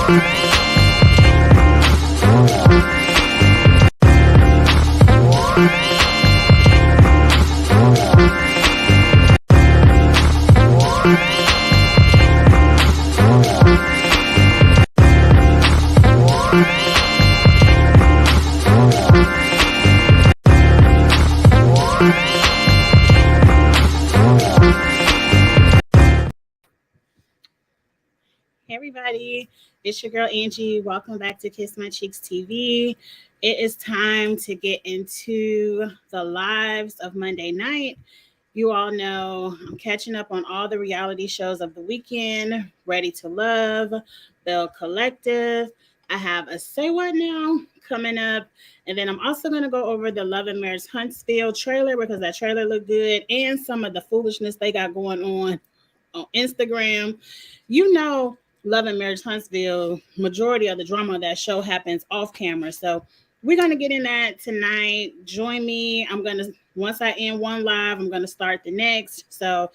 Hey everybody, it's your girl Angie. Welcome back to Kiss My Cheeks TV. It is time to get into the lives of Monday night. You all know I'm catching up on all the reality shows of the weekend. Ready to Love, Bell Collective. I have a Say What Now coming up. And then I'm also going to go over the Love and Marriage Huntsville trailer because that trailer looked good and some of the foolishness they got going on Instagram. You know, Love and Marriage Huntsville, majority of the drama of that show happens off camera. So we're going to get in that tonight. Join me. Once I end one live, I'm going to start the next. So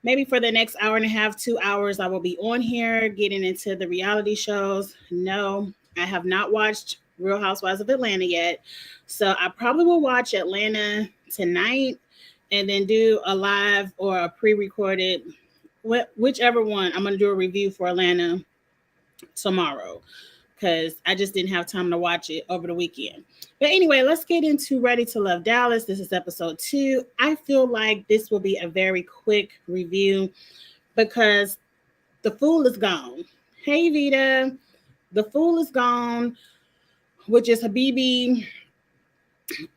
maybe for the next hour and a half, 2 hours, I will be on here getting into the reality shows. No, I have not watched Real Housewives of Atlanta yet. So I probably will watch Atlanta tonight and then do a live or a pre-recorded, whichever one. I'm going to do a review for Atlanta tomorrow because I just didn't have time to watch it over the weekend. But anyway, let's get into Ready to Love Dallas. This is episode 2. I feel like this will be a very quick review because the fool is gone. Hey, Vita. The fool is gone, which is Habibi.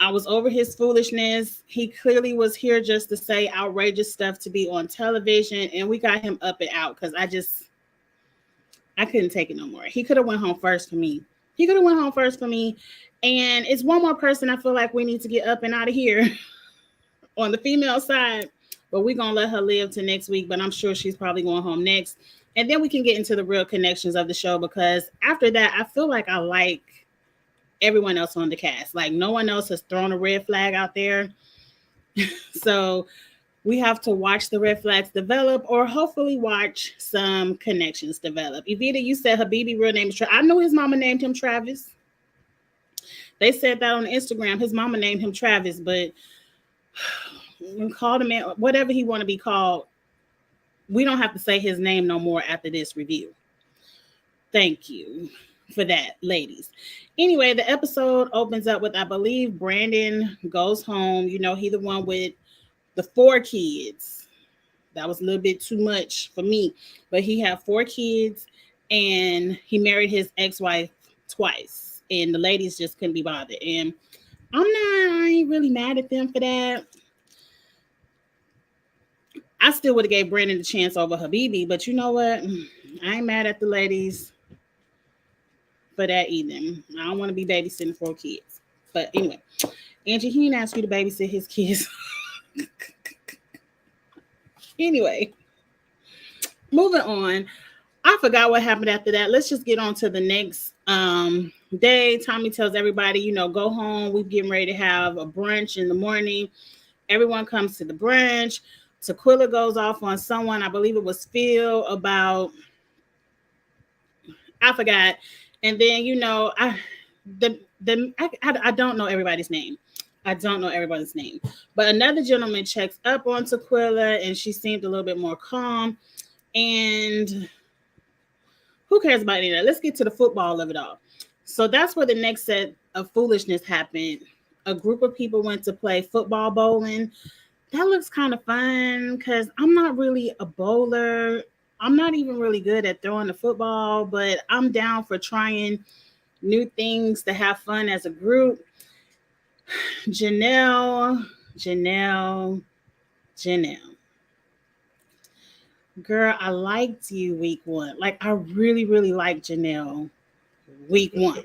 I was over his foolishness. He clearly was here just to say outrageous stuff to be on television, and we got him up and out because I couldn't take it no more. He could have went home first for me. And it's one more person I feel like we need to get up and out of here on the female side, but we're going to let her live to next week, but I'm sure she's probably going home next. And then we can get into the real connections of the show because after that, I feel like I like everyone else on the cast. Like no one else has thrown a red flag out there. So we have to watch the red flags develop or hopefully watch some connections develop. Evita, you said Habibi real name is Travis. I know his mama named him Travis. They said that on Instagram. His mama named him Travis, but called him whatever he want to be called. We don't have to say his name no more after this review. Thank you for that, ladies. Anyway, the episode opens up with, I believe, Brandon goes home. You know, he the one with the 4 kids. That was a little bit too much for me, but he had 4 kids and he married his ex-wife twice, and the ladies just couldn't be bothered. And I ain't really mad at them for that. I still would have gave Brandon the chance over Habibi, but you know what? I ain't mad at the ladies for that either. I don't want to be babysitting 4 kids. But anyway, Angie, he didn't ask you to babysit his kids. Anyway, moving on. I forgot what happened after that. Let's just get on to the next day. Tommy tells everybody, you know, go home. We're getting ready to have a brunch in the morning. Everyone comes to the brunch. Tequila goes off on someone. I believe it was Phil about, I forgot. And then, you know, I don't know everybody's name. But another gentleman checks up on Tequila and she seemed a little bit more calm. And who cares about any of that? Let's get to the football of it all. So that's where the next set of foolishness happened. A group of people went to play football bowling. That looks kind of fun because I'm not really a bowler. I'm not even really good at throwing the football, but I'm down for trying new things to have fun as a group. Janelle. Girl, I liked you week 1. Like, I really, really liked Janelle week 1.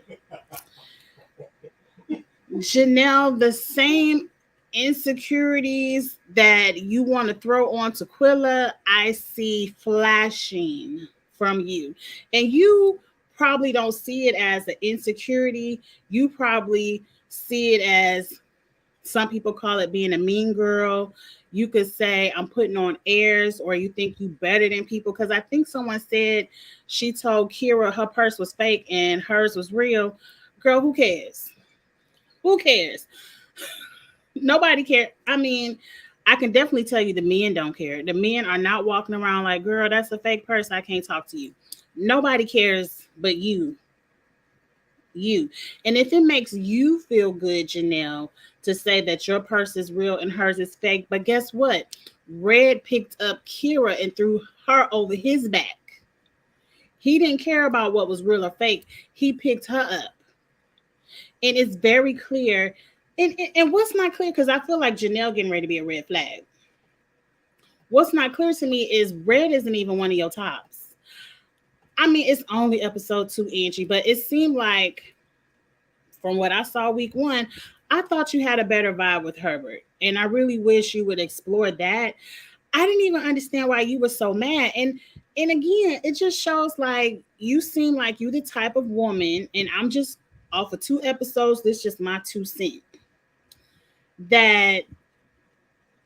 Janelle, the same insecurities that you want to throw on Tequila, I see flashing from you. And you probably don't see it as an insecurity. You probably see it as Some people call it being a mean girl. You could say I'm putting on airs, or you think you better than people. Because I think someone said she told Kira her purse was fake and hers was real. Girl, who cares? Who cares? Nobody cares. I mean, I can definitely tell you the men don't care. The men are not walking around like, girl, that's a fake purse. I can't talk to you. Nobody cares but you. You. And if it makes you feel good, Janelle, to say that your purse is real and hers is fake, but guess what? Red picked up Kira and threw her over his back. He didn't care about what was real or fake. He picked her up. And it's very clear. And what's not clear, because I feel like Janelle getting ready to be a red flag. What's not clear to me is red isn't even one of your tops. I mean, it's only episode 2, Angie, but it seemed like from what I saw week 1, I thought you had a better vibe with Herbert. And I really wish you would explore that. I didn't even understand why you were so mad. And again, it just shows like you seem like you the type of woman, and I'm just off of 2 episodes, this is just my 2 cents, that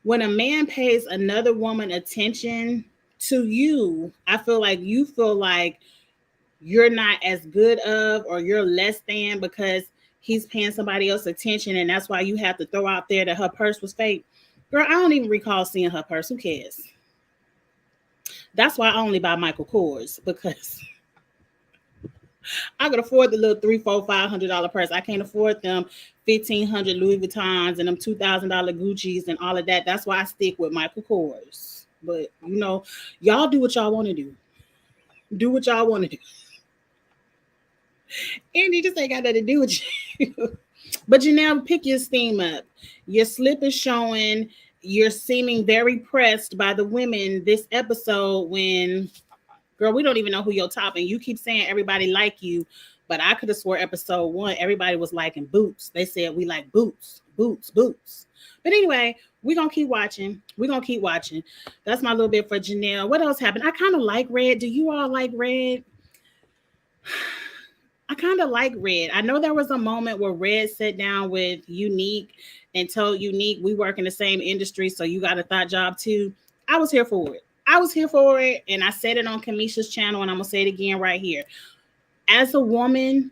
when a man pays another woman attention to you, I feel like you feel like you're not as good of, or you're less than, because he's paying somebody else attention, and that's why you have to throw out there that her purse was fake. Girl, I don't even recall seeing her purse. Who cares? That's why I only buy Michael Kors, because I could afford the little $300, $400, $500 purse. I can't afford them 1,500 Louis Vuittons and them $2,000 Gucci's and all of that. That's why I stick with Michael Kors. But you know, y'all do what y'all want to do. Do what y'all want to do. And it just ain't got nothing to do with you. But Janelle, pick your steam up. Your slip is showing. You're seeming very pressed by the women this episode when, girl, we don't even know who your top, and you keep saying everybody like you, but I could have swore episode 1, everybody was liking Boots. They said we like Boots, Boots, Boots. But anyway, we're going to keep watching. We're going to keep watching. That's my little bit for Janelle. What else happened? I kind of like Red. Do you all like Red? I kind of like Red. I know there was a moment where Red sat down with Unique and told Unique, we work in the same industry, so you got a thought job too. I was here for it. I was here for it, and I said it on Kamisha's channel, and I'm going to say it again right here. As a woman,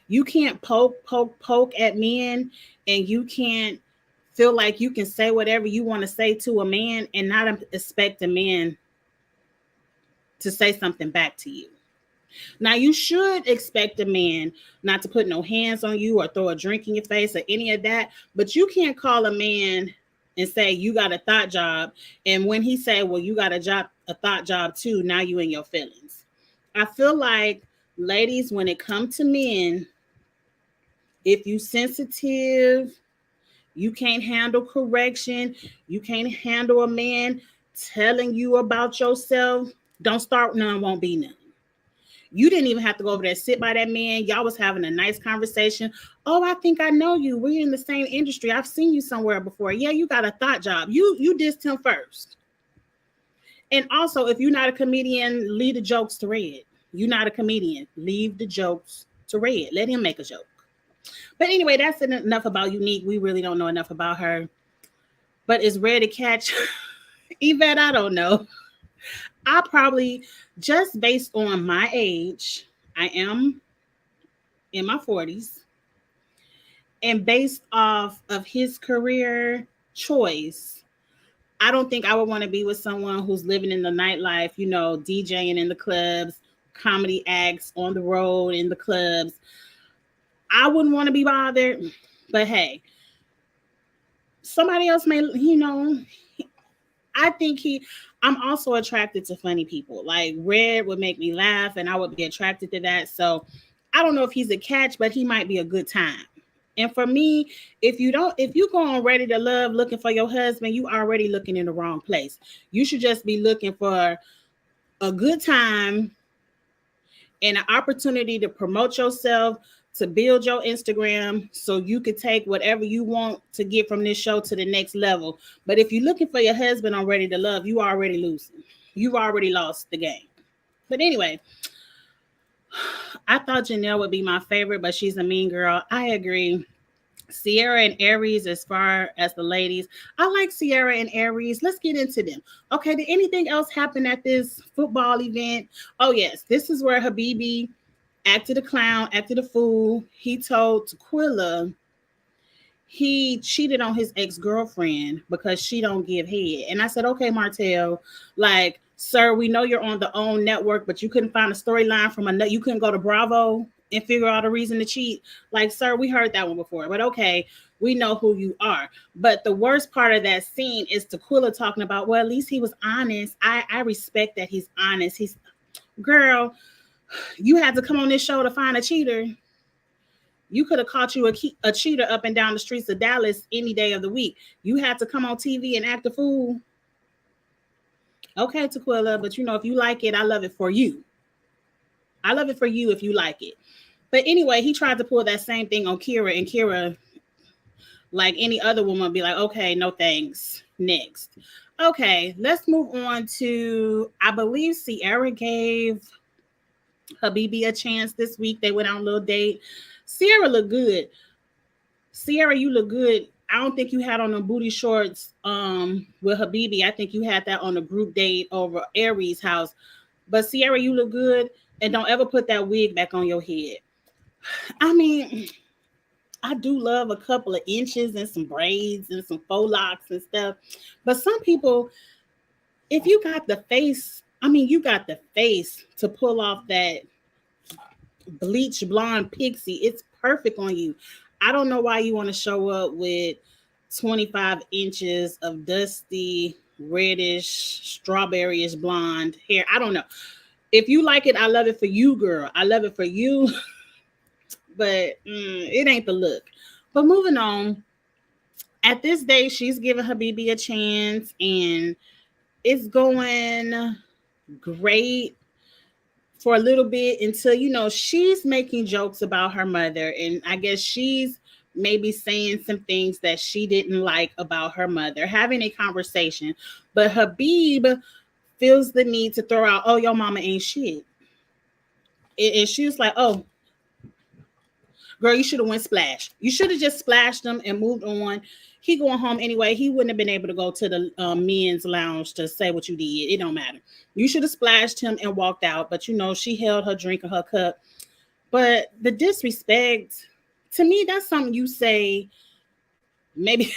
you can't poke at men, and you can't feel like you can say whatever you want to say to a man and not expect a man to say something back to you. Now, you should expect a man not to put no hands on you or throw a drink in your face or any of that, but you can't call a man and say you got a thought job, and when he say, well, you got a thought job too, now you in your feelings. I feel like, ladies, when it comes to men, if you sensitive, you can't handle correction, you can't handle a man telling you about yourself, don't start none, won't be none. You didn't even have to go over there, sit by that man. Y'all was having a nice conversation. Oh, I think I know you. We're in the same industry. I've seen you somewhere before. Yeah, you got a thought job. You dissed him first. And also, if you're not a comedian, leave the jokes to Red. You're not a comedian. Leave the jokes to Red. Let him make a joke. But anyway, that's enough about Unique. We really don't know enough about her. But is Red to catch Yvette? I don't know. I probably, just based on my age, I am in my 40s, and based off of his career choice, I don't think I would want to be with someone who's living in the nightlife, you know, DJing in the clubs, comedy acts on the road in the clubs. I wouldn't want to be bothered, but hey, somebody else may, you know, I think I'm also attracted to funny people. Like Red would make me laugh, and I would be attracted to that. So I don't know if he's a catch, but he might be a good time. And for me, if you going ready to love looking for your husband, you already looking in the wrong place. You should just be looking for a good time and an opportunity to promote yourself, to build your Instagram so you could take whatever you want to get from this show to the next level. But if you're looking for your husband on Ready to Love, you already losing. You've already lost the game. But anyway, I thought Janelle would be my favorite, but she's a mean girl. I agree. Sierra and Aries, as far as the ladies, I like Sierra and Aries. Let's get into them. Okay, did anything else happen at this football event? Oh, yes, this is where Habibi acted a clown, acted a fool. He told Tequila he cheated on his ex-girlfriend because she don't give head. And I said, okay, Martell, like, sir, we know you're on the OWN network, but you couldn't find a storyline from another. You couldn't go to Bravo and figure out a reason to cheat. Like, sir, we heard that one before, but okay, we know who you are. But the worst part of that scene is Tequila talking about, well, at least he was honest. I respect that he's honest. He's, girl, you had to come on this show to find a cheater. You could have caught you a cheater up and down the streets of Dallas any day of the week. You had to come on TV and act a fool. Okay, Tequila, but you know, if you like it, I love it for you. I love it for you if you like it. But anyway, he tried to pull that same thing on Kira, and Kira, like any other woman, be like, okay, no thanks. Next. Okay, let's move on to, I believe Sierra gave Habibi a chance this week. They went on a little date. Sierra looked good. Sierra, you look good. I don't think you had on the booty shorts with Habibi. I think you had that on a group date over Aries' house. But Sierra, you look good. And don't ever put that wig back on your head. I mean, I do love a couple of inches and some braids and some faux locks and stuff. But some people, if you got the face, I mean, you got the face to pull off that bleach blonde pixie. It's perfect on you. I don't know why you want to show up with 25 inches of dusty, reddish, strawberryish blonde hair. I don't know. If you like it, I love it for you, girl. I love it for you. But it ain't the look. But moving on. At this day, she's giving Habibi a chance, and it's going great for a little bit until, you know, she's making jokes about her mother. And I guess she's maybe saying some things that she didn't like about her mother, having a conversation. But Habib feels the need to throw out, oh, your mama ain't shit. And she was like, oh, girl, you should have went splash. You should have just splashed them and moved on. He going home anyway. He wouldn't have been able to go to the men's lounge to say what you did. It don't matter. You should have splashed him and walked out. But, you know, she held her drink in her cup. But the disrespect, to me, that's something you say maybe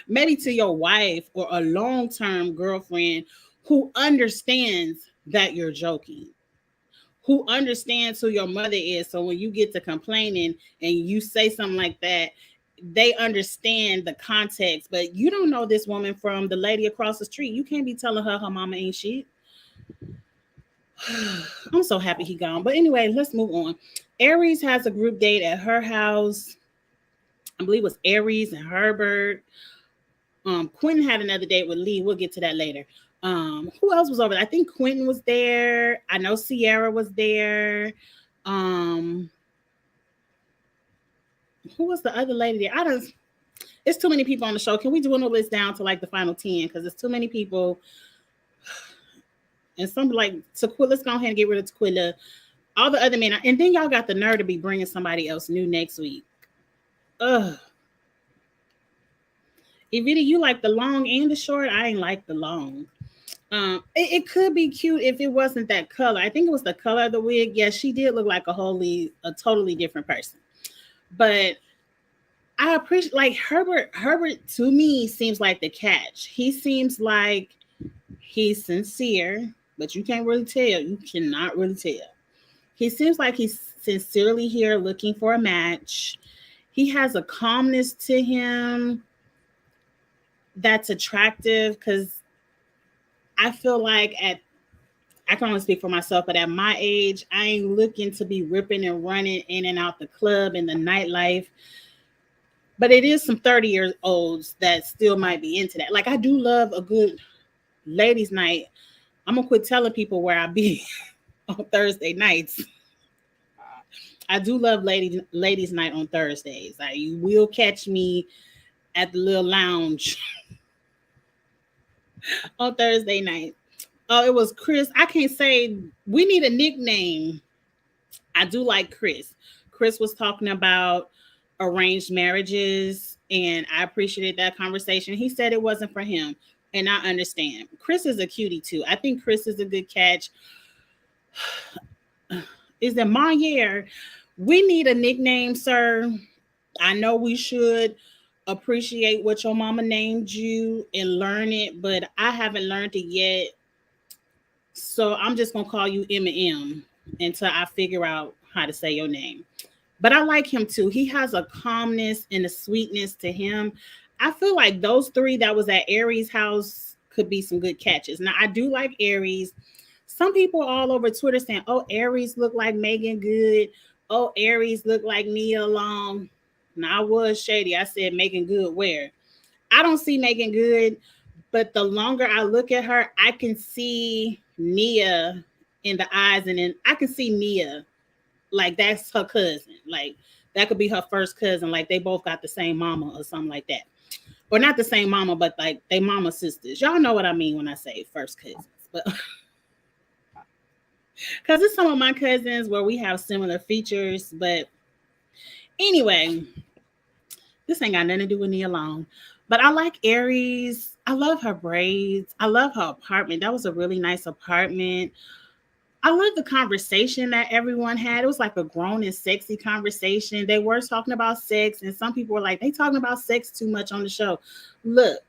maybe to your wife or a long-term girlfriend who understands that you're joking, who understands who your mother is. So when you get to complaining and you say something like that, they understand the context. But you don't know this woman from the lady across the street. You can't be telling her mama ain't shit. I'm so happy he gone. But anyway, let's move on. Aries has a group date at her house. I believe it was Aries and Herbert. Quentin had another date with Lee. We'll get to that later. Who else was over there? I think Quentin was there. I know Sierra was there. Who was the other lady there? It's too many people on the show. Can we dwindle this down to like the final 10? Because it's too many people. And some like Tequila, let's go ahead and get rid of Tequila. All the other men, and then y'all got the nerve to be bringing somebody else new next week. Ugh. Evita, you like the long and the short? I ain't like the long. It could be cute if it wasn't that color. I think it was the color of the wig. Yes, she did look like a totally different person. But I appreciate, like, Herbert to me seems like the catch. He seems like he's sincere, but you can't really tell. You cannot really tell. He seems like he's sincerely here looking for a match. He has a calmness to him that's attractive, because I feel like I can only speak for myself, but at my age, I ain't looking to be ripping and running in and out the club and the nightlife. But it is some 30-year-olds that still might be into that. Like, I do love a good ladies' night. I'm gonna quit telling people where I be on Thursday nights. I do love ladies' night on Thursdays. Like, you will catch me at the little lounge on Thursday night. Oh, it was Chris. I can't say, we need a nickname. I do like Chris. Chris was talking about arranged marriages, and I appreciated that conversation. He said it wasn't for him, and I understand. Chris is a cutie too. I think Chris is a good catch. Is it Monier? We need a nickname, sir. I know we should appreciate what your mama named you and learn it, but I haven't learned it yet. So I'm just gonna call you M until I figure out how to say your name. But I like him too. He has a calmness and a sweetness to him. I feel like those three that was at Aries' house could be some good catches. Now I do like Aries. Some people all over Twitter saying, "Oh, Aries look like Megan Good. Oh, Aries look like Nia Long." Now I was shady. I said Megan Good where? I don't see Megan Good, but the longer I look at her, I can see Nia in the eyes, and then I can see Nia like that's her cousin. Like that could be her first cousin. Like they both got the same mama or something like that. Or not the same mama, but like they mama sisters. Y'all know what I mean when I say first cousins. But because it's some of my cousins where we have similar features. But anyway, this ain't got nothing to do with Nia Long. But I like Aries. I love her braids. I love her apartment. That was a really nice apartment. I love the conversation that everyone had. It was like a grown and sexy conversation. They were talking about sex, and some people were like, they talking about sex too much on the show. Look.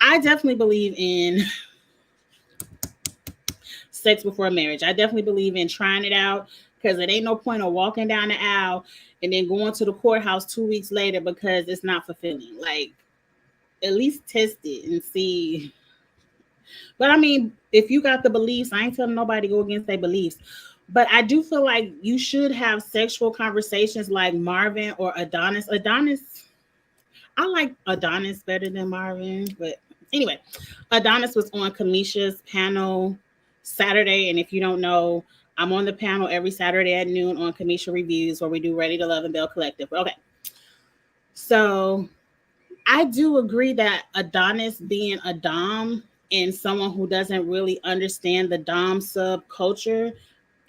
I definitely believe in sex before marriage. I definitely believe in trying it out because it ain't no point of walking down the aisle and then going to the courthouse 2 weeks later because it's not fulfilling. Like, at least test it and see. But I mean, if you got the beliefs, I ain't telling nobody to go against their beliefs. But I do feel like you should have sexual conversations like Marvin or Adonis. I like Adonis better than Marvin. But anyway, Adonis was on Kamisha's panel Saturday. And if you don't know, I'm on the panel every Saturday at noon on Kamisha Reviews where we do Ready to Love and Bell Collective. Okay. So I do agree that Adonis being a Dom and someone who doesn't really understand the Dom sub culture,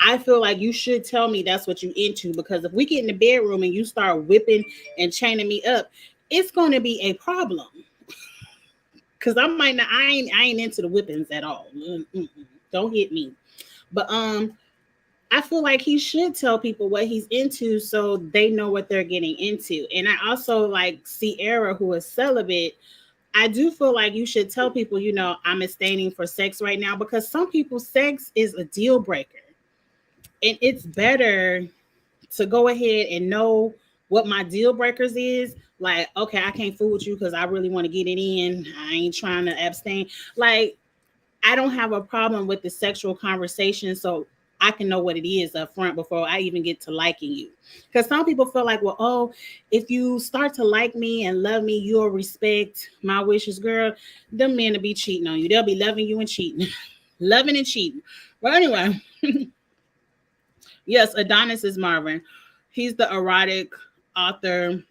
I feel like you should tell me that's what you into, because if we get in the bedroom and you start whipping and chaining me up, it's going to be a problem. Because I ain't into the whippings at all. Don't hit me. But I feel like he should tell people what he's into so they know what they're getting into. And I also like Sierra, who is celibate. I do feel like you should tell people, I'm abstaining for sex right now, because some people, sex is a deal breaker. And it's better to go ahead and know what my deal breakers is. Like, okay, I can't fool with you because I really want to get it in. I ain't trying to abstain. Like, I don't have a problem with the sexual conversation. So I can know what it is up front before I even get to liking you. Because some people feel like, well, oh, if you start to like me and love me, you'll respect my wishes. Girl, them men will be cheating on you. They'll be loving you and cheating. Loving and cheating. Well, anyway. Yes, Adonis is Marvin. He's the erotic author.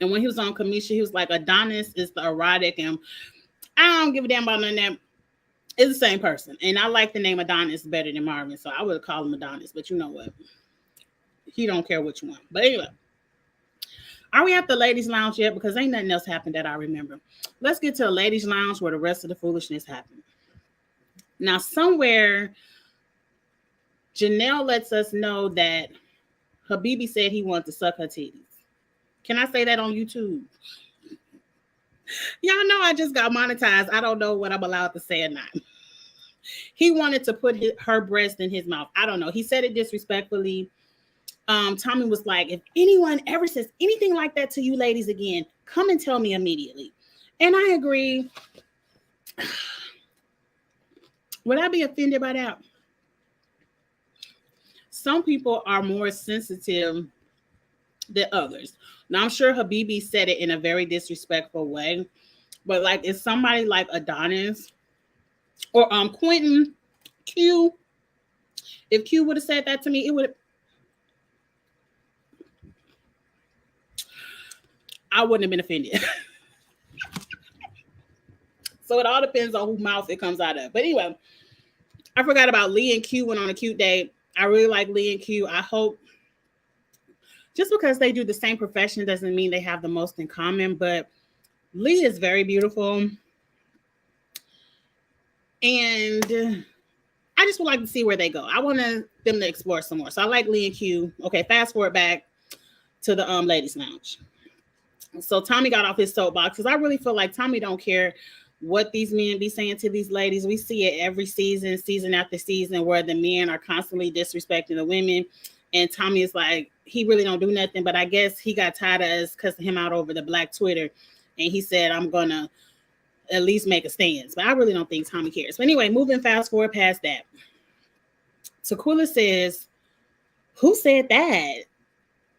And when he was on Kamisha, he was like, Adonis is the erotic. And I don't give a damn about none of that. It's the same person. And I like the name Adonis better than Marvin. So I would call him Adonis. But you know what? He don't care what you want. But anyway. Are we at the ladies' lounge yet? Because ain't nothing else happened that I remember. Let's get to the ladies' lounge where the rest of the foolishness happened. Now, somewhere, Janelle lets us know that Habibi said he wanted to suck her titties. Can I say that on YouTube? Y'all know I just got monetized. I don't know what I'm allowed to say or not. He wanted to put her breast in his mouth. I don't know. He said it disrespectfully. Tommy was like, if anyone ever says anything like that to you ladies again, come and tell me immediately. And I agree. Would I be offended by that? Some people are more sensitive than others. Now, I'm sure Habibi said it in a very disrespectful way, but like if somebody like Adonis or Quentin Q, if Q would have said that to me, I wouldn't have been offended. So it all depends on whose mouth it comes out of. But anyway, I forgot about Lee and Q went on a cute date. I really like Lee and Q. I hope, just because they do the same profession doesn't mean they have the most in common, but Lee is very beautiful. And I just would like to see where they go. I want them to explore some more. So I like Lee and Q. Okay, fast forward back to the ladies' lounge. So Tommy got off his soapbox because I really feel like Tommy don't care what these men be saying to these ladies. We see it every season, season after season, where the men are constantly disrespecting the women. And Tommy is like, he really don't do nothing. But I guess he got tired of us cussing him out over the Black Twitter. And he said, I'm going to at least make a stance. But I really don't think Tommy cares. But anyway, moving fast forward past that. Tequila says, who said that?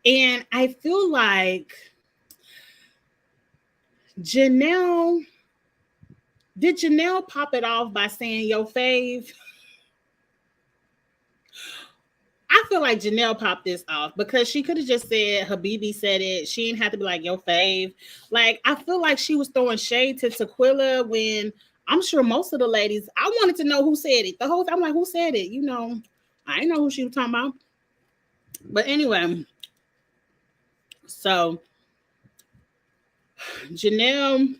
And I feel like Janelle, did Janelle pop it off by saying your fave? I feel like Janelle popped this off because she could have just said Habibi said it. She didn't have to be like your fave. Like, I feel like she was throwing shade to Tequila when I'm sure most of the ladies, I wanted to know who said it. The whole time I'm like, who said it? You know, I didn't know who she was talking about. But anyway, so Janelle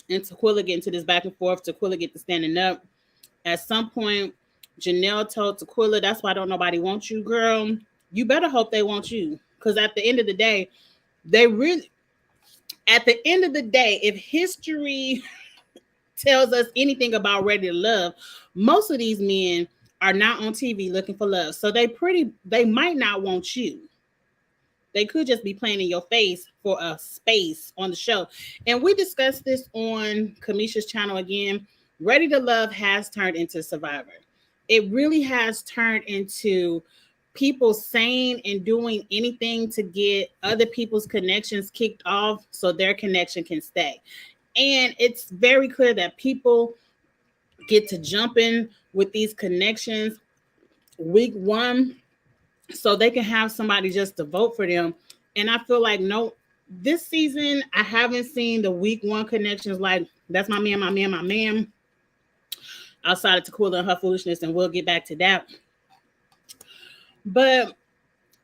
and Tequila get into this back and forth. Tequila get to standing up. At some point, Janelle told Tequila, that's why don't nobody want you, girl. You better hope they want you. Because at the end of the day, if history tells us anything about Ready to Love, most of these men are not on TV looking for love. So they might not want you. They could just be playing in your face for a space on the show. And we discussed this on Kamisha's channel again. Ready to Love has turned into Survivor. It really has turned into people saying and doing anything to get other people's connections kicked off so their connection can stay. And it's very clear that people get to jump in with these connections week one so they can have somebody just to vote for them. And I feel like this season, I haven't seen the week one connections like, that's my man, my man, my man, outside of Tequila and her foolishness, and we'll get back to that. But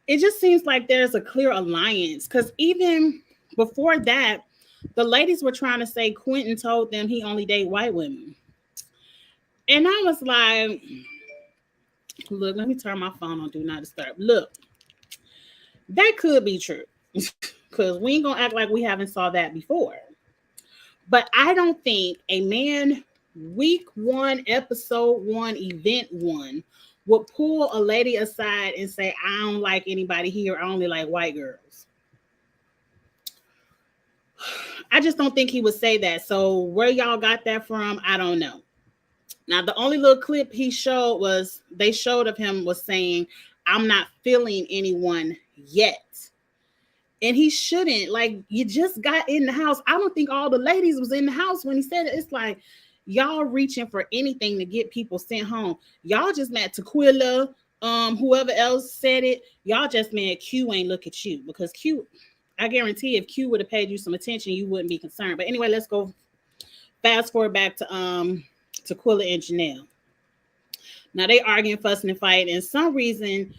it just seems like there's a clear alliance, because even before that, the ladies were trying to say Quentin told them he only date white women. And I was like, look, let me turn my phone on Do Not Disturb. Look, that could be true, because we ain't going to act like we haven't saw that before. But I don't think a man week one, episode one, event one would pull a lady aside and say, I don't like anybody here. I only like white girls. I just don't think he would say that. So where y'all got that from, I don't know. Now, the only little clip he showed they showed of him was saying, I'm not feeling anyone yet. And he shouldn't. Like, you just got in the house. I don't think all the ladies was in the house when he said it. It's like, y'all reaching for anything to get people sent home. Y'all just mad Tequila, whoever else said it. Y'all just mad Q ain't look at you. Because Q, I guarantee if Q would have paid you some attention, you wouldn't be concerned. But anyway, let's go fast forward back to Tequila and Janelle. Now they arguing, fussing, and fighting. And some reason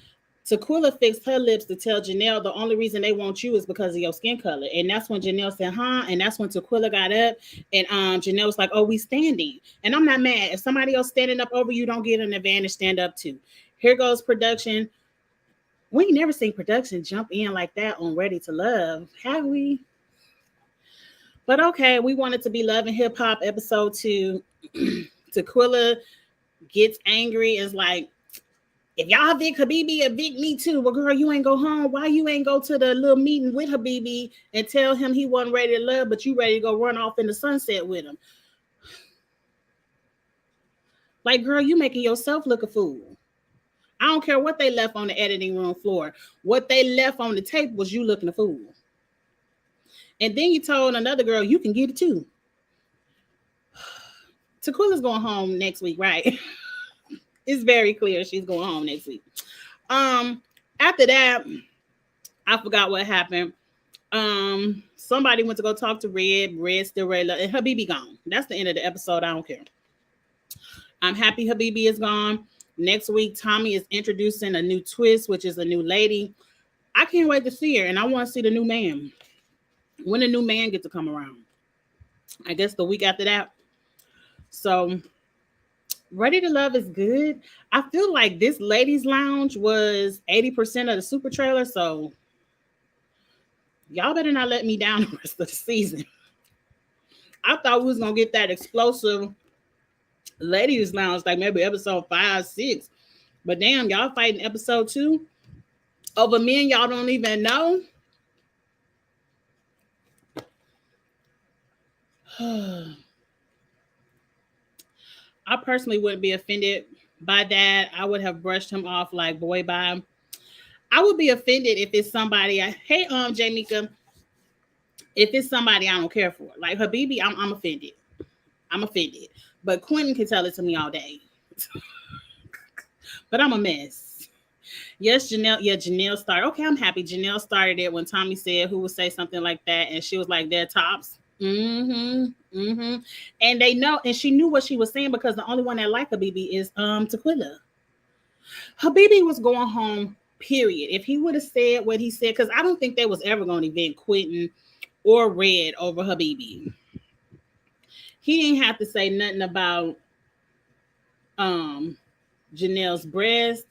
Tequila fixed her lips to tell Janelle the only reason they want you is because of your skin color. And that's when Janelle said, huh? And that's when Tequila got up. And Janelle was like, oh, we standing. And I'm not mad. If somebody else standing up over you, don't get an advantage, stand up too. Here goes production. We ain't never seen production jump in like that on Ready to Love, have we? But okay, we wanted to be Love and Hip Hop episode 2. Tequila gets angry, is like, if y'all Vic Habibi, evict me too. Well, girl, you ain't go home. Why you ain't go to the little meeting with Habibi and tell him he wasn't ready to love, but you ready to go run off in the sunset with him? Like, girl, you making yourself look a fool. I don't care what they left on the editing room floor. What they left on the tape was you looking a fool. And then you told another girl, you can get it too. Tequila's going home next week, right? It's very clear she's going home next week. After that, I forgot what happened. Somebody went to go talk to Red. Red still ready, and Habibi gone. That's the end of the episode. I don't care. I'm happy Habibi is gone. Next week, Tommy is introducing a new twist, which is a new lady. I can't wait to see her, and I want to see the new man. When the new man get to come around? I guess the week after that. So, Ready to Love is good. I feel like this ladies' lounge was 80% of the super trailer, so y'all better not let me down the rest of the season. I thought we was gonna get that explosive ladies' lounge, like maybe episode 5, 6. But damn, y'all fighting episode 2 over men y'all don't even know. I personally wouldn't be offended by that. I would have brushed him off like boy bye. I would be offended if it's somebody hey Jamaica, if it's somebody I don't care for. Like Habibi, I'm offended. I'm offended. But Quentin can tell it to me all day. But I'm a mess. Yes, Janelle. Yeah, Janelle started. Okay, I'm happy. Janelle started it when Tommy said who would say something like that, and she was like, "They're tops." And they know, and she knew what she was saying because the only one that liked Habibi is Tequila. Habibi was going home. Period. If he would have said what he said, because I don't think they was ever going to event Quentin or Red over Habibi. He didn't have to say nothing about Janelle's breast.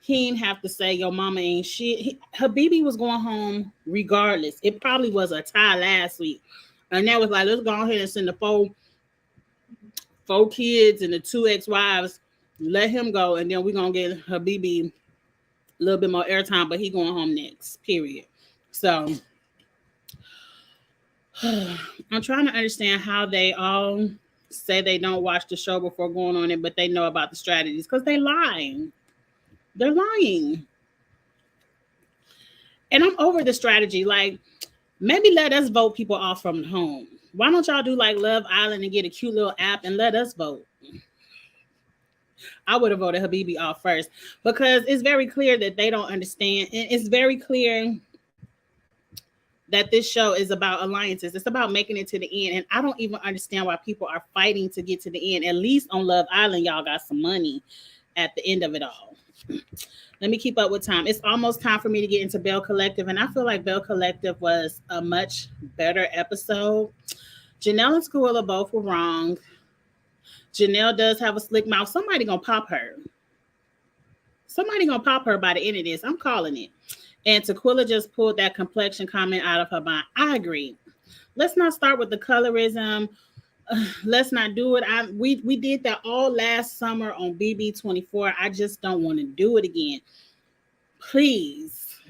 He didn't have to say your mama ain't shit. Habibi was going home regardless. It probably was a tie last week. And that was like, let's go ahead and send the four kids and the 2 ex-wives. Let him go. And then we're going to get Habibi a little bit more airtime, but he going home next, period. So I'm trying to understand how they all say they don't watch the show before going on it, but they know about the strategies because they lying. They're lying. And I'm over the strategy. Like, maybe let us vote people off from home. Why don't y'all do like Love Island and get a cute little app and let us vote? I would have voted Habibi off first because it's very clear that they don't understand. And it's very clear that this show is about alliances. It's about making it to the end. And I don't even understand why people are fighting to get to the end. At least on Love Island, y'all got some money at the end of it all. Let me keep up with time. It's almost time for me to get into Bell Collective. And I feel like Bell Collective was a much better episode. Janelle and Squilla both were wrong. Janelle does have a slick mouth. Somebody gonna pop her. Somebody gonna pop her by the end of this. I'm calling it. And Tequila just pulled that complexion comment out of her mind. I agree. Let's not start with the colorism. Let's not do it. We did that all last summer on BB24. I just don't want to do it again. Please.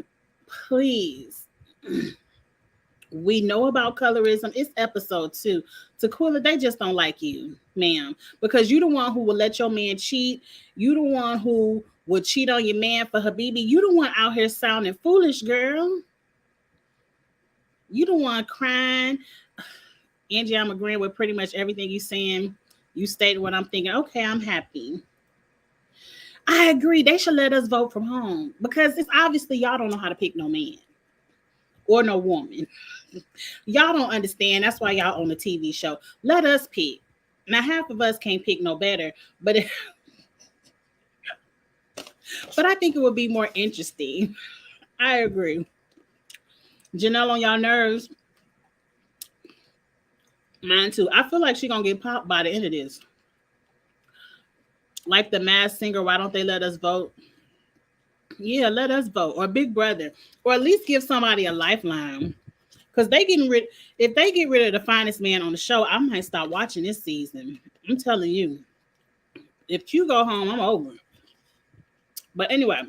We know about colorism. It's episode 2. Tequila, they just don't like you, ma'am, because you the one who will let your man cheat. You the one who would cheat on your man for Habibi. You the one out here sounding foolish, girl. You the one crying. Angie, I'm agreeing with pretty much everything you saying. You stated what I'm thinking. Okay, I'm happy. I agree. They should let us vote from home because it's obviously y'all don't know how to pick no man or no woman. Y'all don't understand. That's why y'all on the TV show. Let us pick. Now, half of us can't pick no better, but I think it would be more interesting. I agree. Janelle on y'all nerves. Mine too. I feel like she's gonna get popped by the end of this. Like the Masked Singer, why don't they let us vote? Yeah, let us vote. Or Big Brother. Or at least give somebody a lifeline. Because if they get rid of the finest man on the show, I might stop watching this season. I'm telling you. If Q go home, I'm over. But anyway,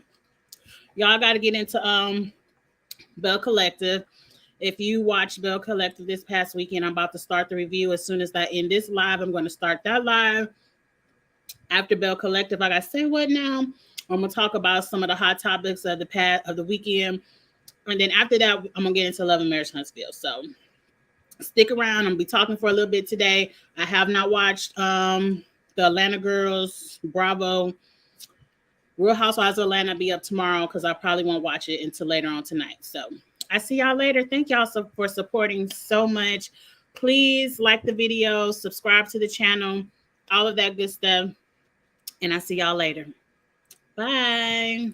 y'all got to get into Bell Collective. If you watched Bell Collective this past weekend, I'm about to start the review. As soon as I end this live, I'm going to start that live. After Bell Collective, I got to say what now? I'm going to talk about some of the hot topics of the weekend. And then after that, I'm going to get into Love and Marriage Huntsville. So stick around. I'm going to be talking for a little bit today. I have not watched the Atlanta Girls, Bravo. Real Housewives of Atlanta be up tomorrow because I probably won't watch it until later on tonight. So I see y'all later. Thank y'all for supporting so much. Please like the video, subscribe to the channel, all of that good stuff. And I'll see y'all later. Bye.